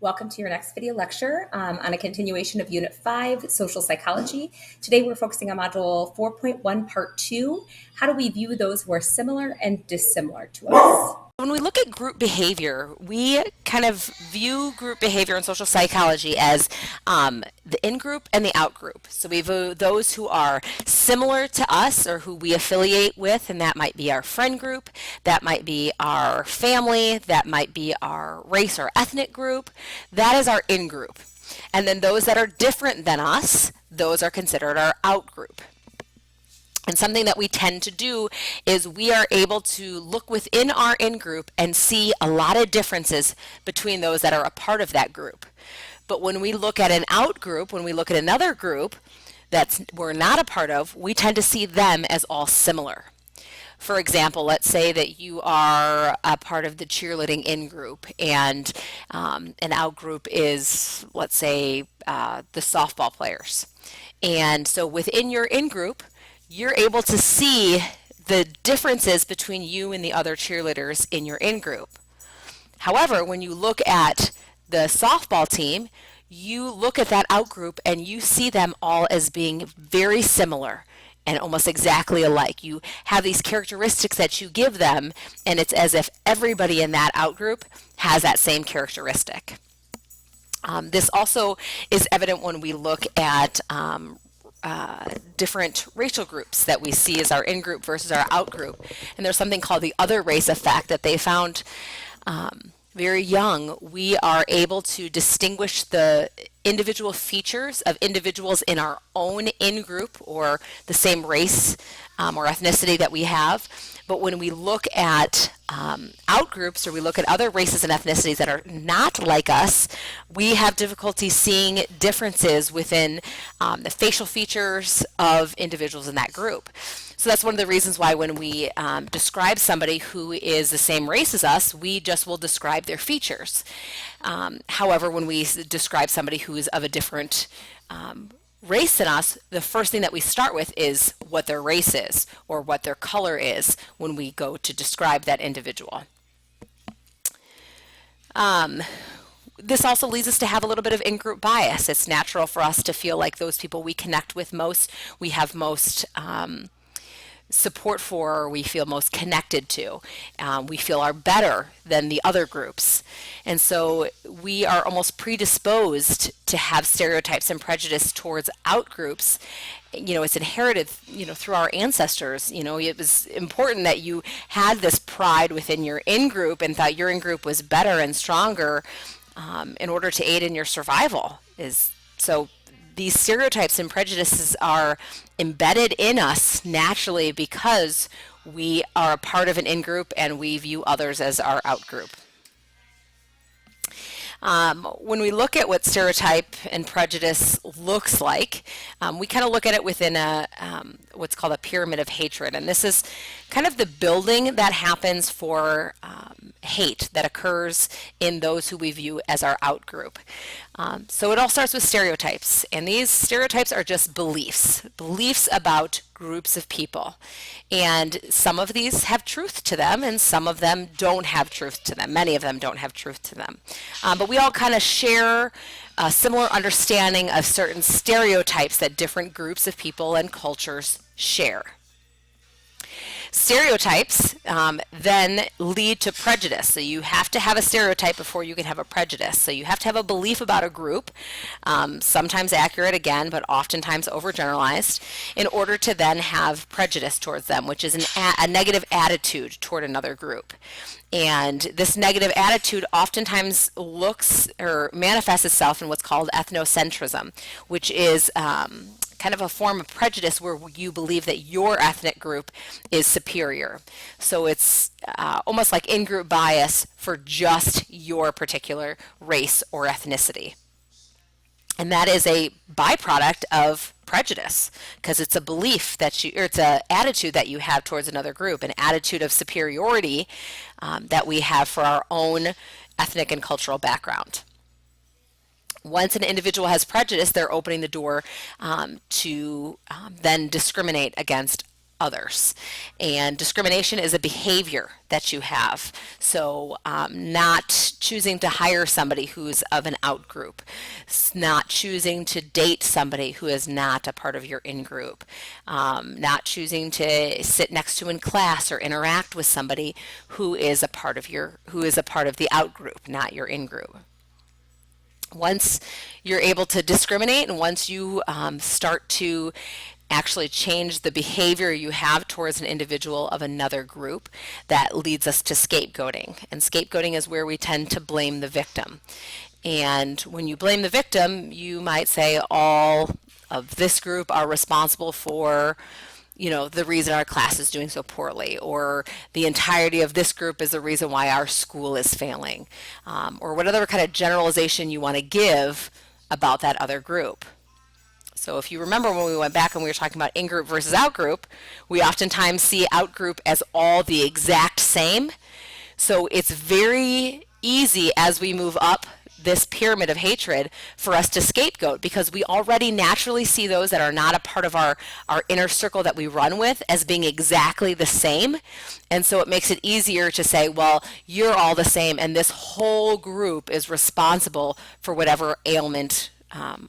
Welcome to your next video lecture on a continuation of Unit 5, Social Psychology. Today we're focusing on Module 4.1, Part 2, How do we view those who are similar and dissimilar to us? When we look at group behavior, we kind of view group behavior in social psychology as the in-group and the out-group. So we view those who are similar to us or who we affiliate with, and that might be our friend group, that might be our family, that might be our race or ethnic group. That is our in-group. And then those that are different than us, those are considered our out-group. And something that we tend to do is we are able to look within our in-group and see a lot of differences between those that are a part of that group. But when we look at an out-group, when we look at another group that we're not a part of, we tend to see them as all similar. For example, let's say that you are a part of the cheerleading in-group and an out-group is, let's say, the softball players. And so within your in-group, you're able to see the differences between you and the other cheerleaders in your in-group. However, when you look at the softball team, you look at that out-group and you see them all as being very similar and almost exactly alike. You have these characteristics that you give them, and it's as if everybody in that out-group has that same characteristic. This also is evident when we look at different racial groups that we see as our in-group versus our out-group. And there's something called the other race effect that they found very young. We are able to distinguish the individual features of individuals in our own in-group or the same race or ethnicity that we have. But when we look at out-groups or we look at other races and ethnicities that are not like us, we have difficulty seeing differences within the facial features of individuals in that group. So that's one of the reasons why when we describe somebody who is the same race as us, we just will describe their features. However, when we describe somebody who is of a different race than us, the first thing that we start with is what their race is or what their color is when we go to describe that individual. This also leads us to have a little bit of in-group bias. It's natural for us to feel like those people we connect with most, we have most support for, or we feel most connected to. We feel are better than the other groups. And so we are almost predisposed to have stereotypes and prejudice towards out-groups. It's inherited, through our ancestors. It was important that you had this pride within your in-group and thought your in-group was better and stronger in order to aid in your survival. So these stereotypes and prejudices are embedded in us naturally because we are a part of an in-group and we view others as our out-group. When we look at what stereotype and prejudice looks like, we kind of look at it within what's called a pyramid of hatred. And this is kind of the building that happens for hate that occurs in those who we view as our out-group. So it all starts with stereotypes. And these stereotypes are just beliefs about groups of people. And some of these have truth to them and some of them don't have truth to them. Many of them don't have truth to them. But we all kind of share a similar understanding of certain stereotypes that different groups of people and cultures share. Stereotypes then lead to prejudice. So you have to have a stereotype before you can have a prejudice. So you have to have a belief about a group, sometimes accurate again, but oftentimes overgeneralized, in order to then have prejudice towards them, which is a negative attitude toward another group. And this negative attitude oftentimes looks or manifests itself in what's called ethnocentrism, which is kind of a form of prejudice where you believe that your ethnic group is superior. So it's almost like in-group bias for just your particular race or ethnicity. And that is a byproduct of prejudice because it's a belief that it's an attitude that you have towards another group, an attitude of superiority that we have for our own ethnic and cultural background. Once an individual has prejudice, they're opening the door to then discriminate against others. And discrimination is a behavior that you have. So not choosing to hire somebody who's of an out group, not choosing to date somebody who is not a part of your in group, not choosing to sit next to in class or interact with somebody who is a part of the out group, not your in group. Once you're able to discriminate and once you start to actually change the behavior you have towards an individual of another group, that leads us to scapegoating. And scapegoating is where we tend to blame the victim. And when you blame the victim, you might say all of this group are responsible for the reason our class is doing so poorly, or the entirety of this group is the reason why our school is failing, or whatever kind of generalization you want to give about that other group. So if you remember when we went back and we were talking about in-group versus out-group, we oftentimes see out-group as all the exact same. So it's very easy as we move up this pyramid of hatred for us to scapegoat, because we already naturally see those that are not a part of our inner circle that we run with as being exactly the same. And so it makes it easier to say, well, you're all the same and this whole group is responsible for whatever ailment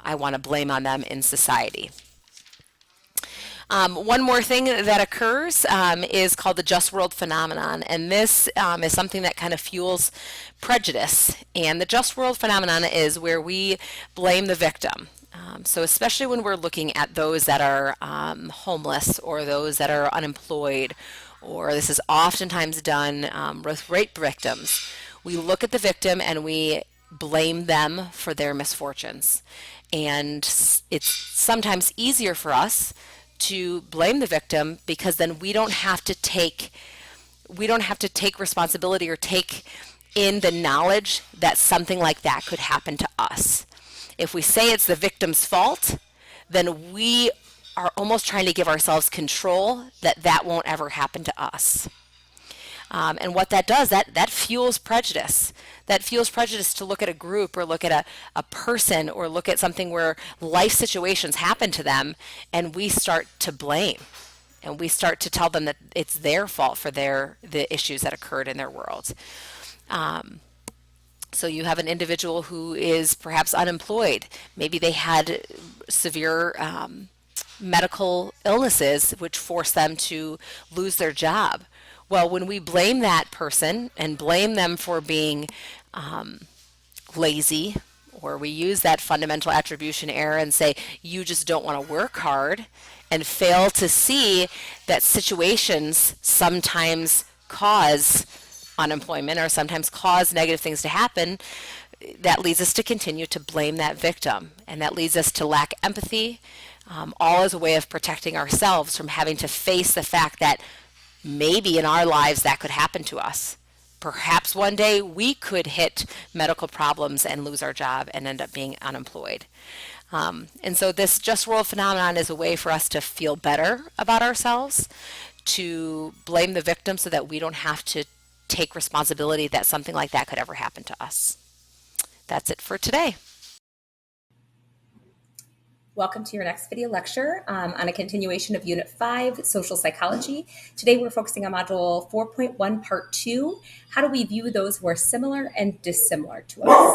I want to blame on them in society. One more thing that occurs is called the just world phenomenon, and this is something that kind of fuels prejudice. And the just world phenomenon is where we blame the victim. So especially when we're looking at those that are homeless or those that are unemployed, or this is oftentimes done with rape victims, we look at the victim and we blame them for their misfortunes. And it's sometimes easier for us to blame the victim because then we don't have to take responsibility or take in the knowledge that something like that could happen to us. If we say it's the victim's fault, then we are almost trying to give ourselves control that won't ever happen to us. And what that does, that fuels prejudice. That fuels prejudice to look at a group or look at a person or look at something where life situations happen to them, and we start to blame. And we start to tell them that it's their fault for the issues that occurred in their world. So you have an individual who is perhaps unemployed. Maybe they had severe medical illnesses which forced them to lose their job. Well, when we blame that person and blame them for being lazy, or we use that fundamental attribution error and say, you just don't want to work hard, and fail to see that situations sometimes cause unemployment or sometimes cause negative things to happen, that leads us to continue to blame that victim. And that leads us to lack empathy, all as a way of protecting ourselves from having to face the fact that maybe in our lives that could happen to us. Perhaps one day we could hit medical problems and lose our job and end up being unemployed. And so this just world phenomenon is a way for us to feel better about ourselves, to blame the victim so that we don't have to take responsibility that something like that could ever happen to us. That's it for today. Welcome to your next video lecture on a continuation of Unit 5, Social Psychology. Today we're focusing on Module 4.1, Part 2, How do we view those who are similar and dissimilar to us?